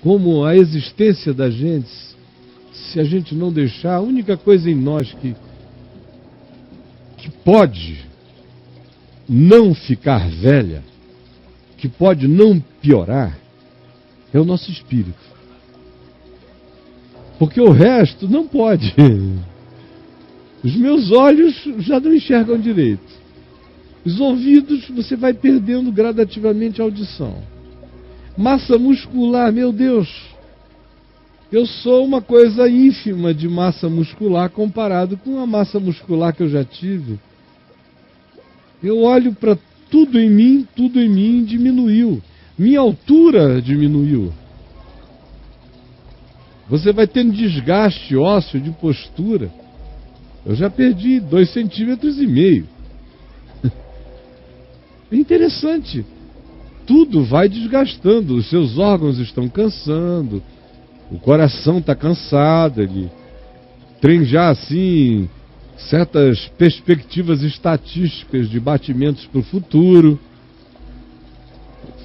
como a existência da gente, se a gente não deixar, a única coisa em nós que pode não ficar velha, que pode não piorar, é o nosso espírito. Porque o resto não pode. Os meus olhos já não enxergam direito. Os ouvidos, você vai perdendo gradativamente a audição. Massa muscular, meu Deus. Eu sou uma coisa ínfima de massa muscular comparado com a massa muscular que eu já tive. Eu olho para tudo em mim diminuiu. Minha altura diminuiu. Você vai tendo desgaste ósseo de postura. Eu já perdi 2,5 centímetros. É interessante. Tudo vai desgastando. Os seus órgãos estão cansando. O coração está cansado. Ele tem já assim certas perspectivas estatísticas de batimentos para o futuro.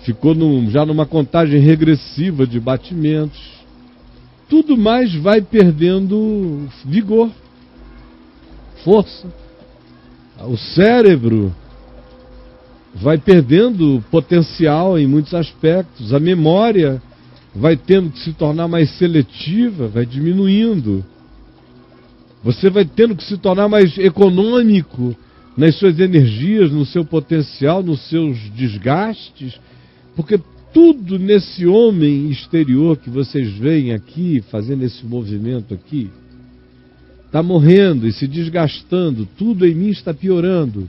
Ficou já numa contagem regressiva de batimentos. Tudo mais vai perdendo vigor, força. O cérebro vai perdendo potencial em muitos aspectos. A memória vai tendo que se tornar mais seletiva, vai diminuindo. Você vai tendo que se tornar mais econômico nas suas energias, no seu potencial, nos seus desgastes, porque tudo nesse homem exterior que vocês veem aqui, fazendo esse movimento aqui, está morrendo e se desgastando, tudo em mim está piorando.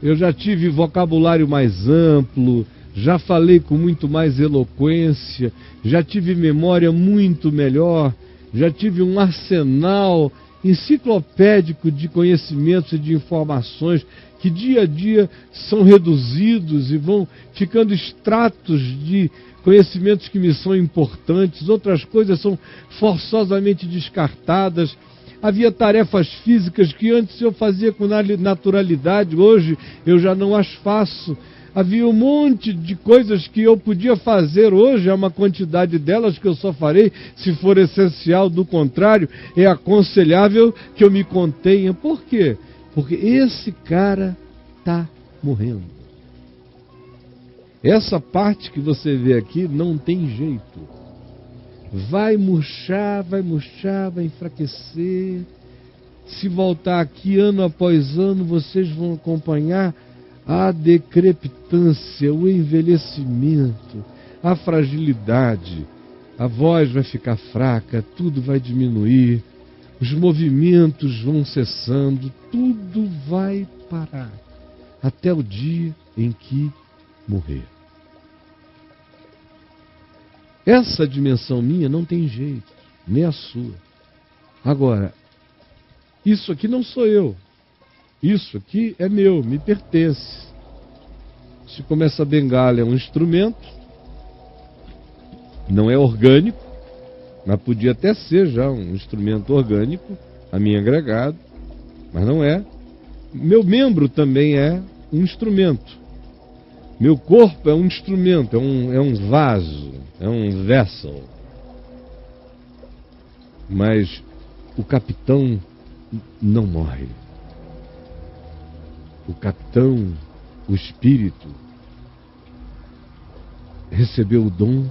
Eu já tive vocabulário mais amplo, já falei com muito mais eloquência, já tive memória muito melhor, já tive um arsenal enciclopédico de conhecimentos e de informações que dia a dia são reduzidos e vão ficando extratos de conhecimentos que me são importantes, outras coisas são forçosamente descartadas. Havia tarefas físicas que antes eu fazia com naturalidade, hoje eu já não as faço. Havia um monte de coisas que eu podia fazer hoje, há uma quantidade delas que eu só farei se for essencial, do contrário, é aconselhável que eu me contenha. Por quê? Porque esse cara está morrendo. Essa parte que você vê aqui não tem jeito. Vai murchar, vai enfraquecer. Se voltar aqui ano após ano, vocês vão acompanhar a decrepitância, o envelhecimento, a fragilidade. A voz vai ficar fraca, tudo vai diminuir. Os movimentos vão cessando, tudo vai parar, até o dia em que morrer. Essa dimensão minha não tem jeito, nem a sua. Agora, isso aqui não sou eu. Isso aqui é meu, me pertence. Se como essa bengala é um instrumento, não é orgânico, mas podia até ser já um instrumento orgânico, a mim agregado, mas não é. Meu membro também é um instrumento. Meu corpo é um instrumento, é um vaso, é um vessel. Mas o capitão não morre. O capitão, o espírito, recebeu o dom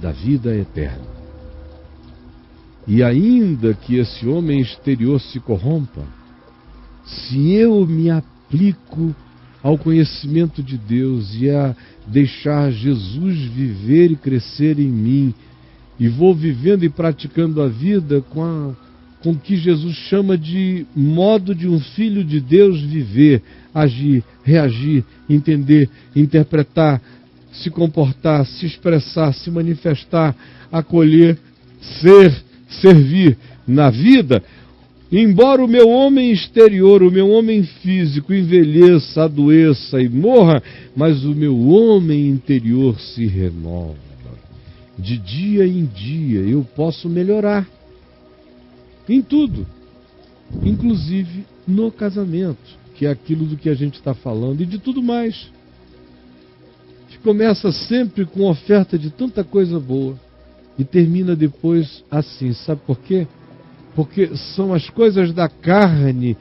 da vida eterna. E ainda que esse homem exterior se corrompa, se eu me aplico ao conhecimento de Deus e a deixar Jesus viver e crescer em mim, e vou vivendo e praticando a vida com o que Jesus chama de modo de um filho de Deus viver, agir, reagir, entender, interpretar, se comportar, se expressar, se manifestar, acolher, servir na vida. Embora o meu homem exterior, o meu homem físico envelheça, adoeça e morra, mas o meu homem interior se renova. De dia em dia eu posso melhorar em tudo, inclusive no casamento, que é aquilo do que a gente está falando, e de tudo mais, que começa sempre com oferta de tanta coisa boa, E termina depois assim, sabe por quê? Porque são as coisas da carne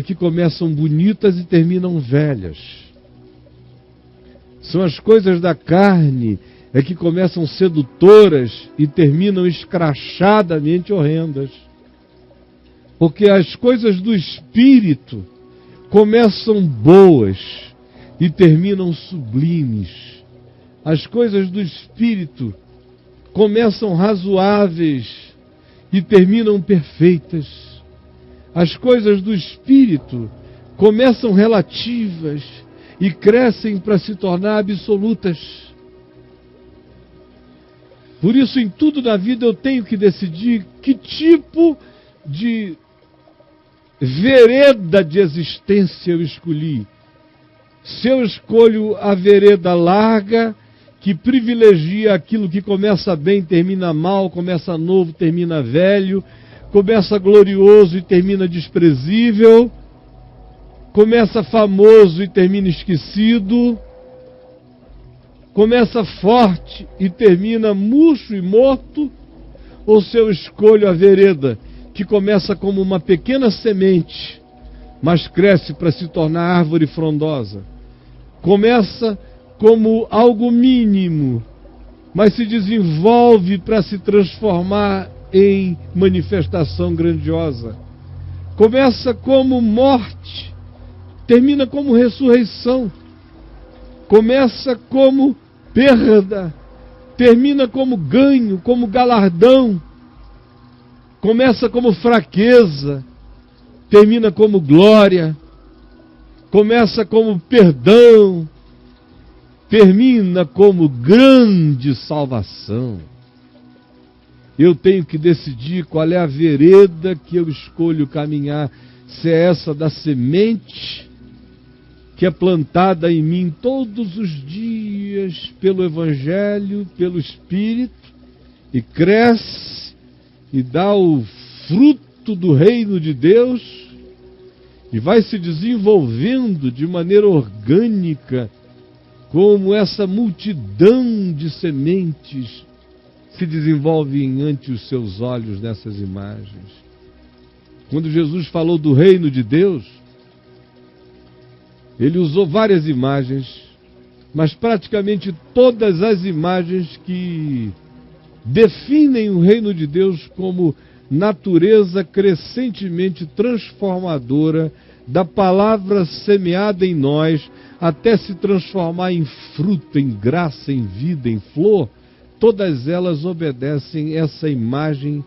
que começam bonitas e terminam velhas. São as coisas da carne que começam sedutoras e terminam escrachadamente horrendas. Porque as coisas do Espírito começam boas e terminam sublimes. As coisas do Espírito começam razoáveis e terminam perfeitas. As coisas do Espírito começam relativas e crescem para se tornar absolutas. Por isso, em tudo na vida eu tenho que decidir que tipo de vereda de existência eu escolhi. Se eu escolho a vereda larga, que privilegia aquilo que começa bem, termina mal, começa novo, termina velho, começa glorioso e termina desprezível, começa famoso e termina esquecido, começa forte e termina murcho e morto, ou se eu escolho a vereda que começa como uma pequena semente, mas cresce para se tornar árvore frondosa, começa como algo mínimo, mas se desenvolve para se transformar em manifestação grandiosa. Começa como morte, termina como ressurreição. Começa como perda, termina como ganho, como galardão. Começa como fraqueza, termina como glória. Começa como perdão, termina como grande salvação. Eu tenho que decidir qual é a vereda que eu escolho caminhar. Se é essa da semente que é plantada em mim todos os dias pelo Evangelho, pelo Espírito, e cresce e dá o fruto do reino de Deus, e vai se desenvolvendo de maneira orgânica, como essa multidão de sementes se desenvolvem ante os seus olhos nessas imagens. Quando Jesus falou do reino de Deus, ele usou várias imagens, mas praticamente todas as imagens que definem o reino de Deus como natureza crescentemente transformadora da palavra semeada em nós, até se transformar em fruto, em graça, em vida, em flor, todas elas obedecem essa imagem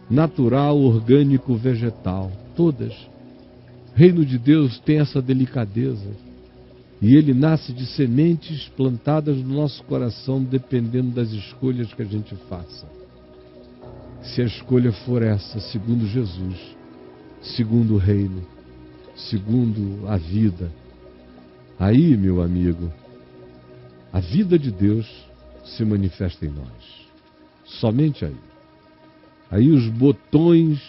natural, orgânico, vegetal. Todas. O reino de Deus tem essa delicadeza. E ele nasce de sementes plantadas no nosso coração, dependendo das escolhas que a gente faça. Se a escolha for essa, segundo Jesus, segundo o reino, segundo a vida, aí, meu amigo, a vida de Deus se manifesta em nós. Somente aí. Aí os botões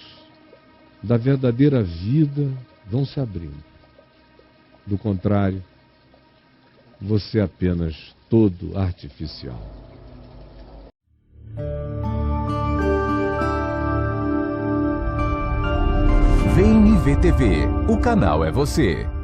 da verdadeira vida vão se abrindo. Do contrário, você é apenas todo artificial. Vem e vê TV. O canal é você.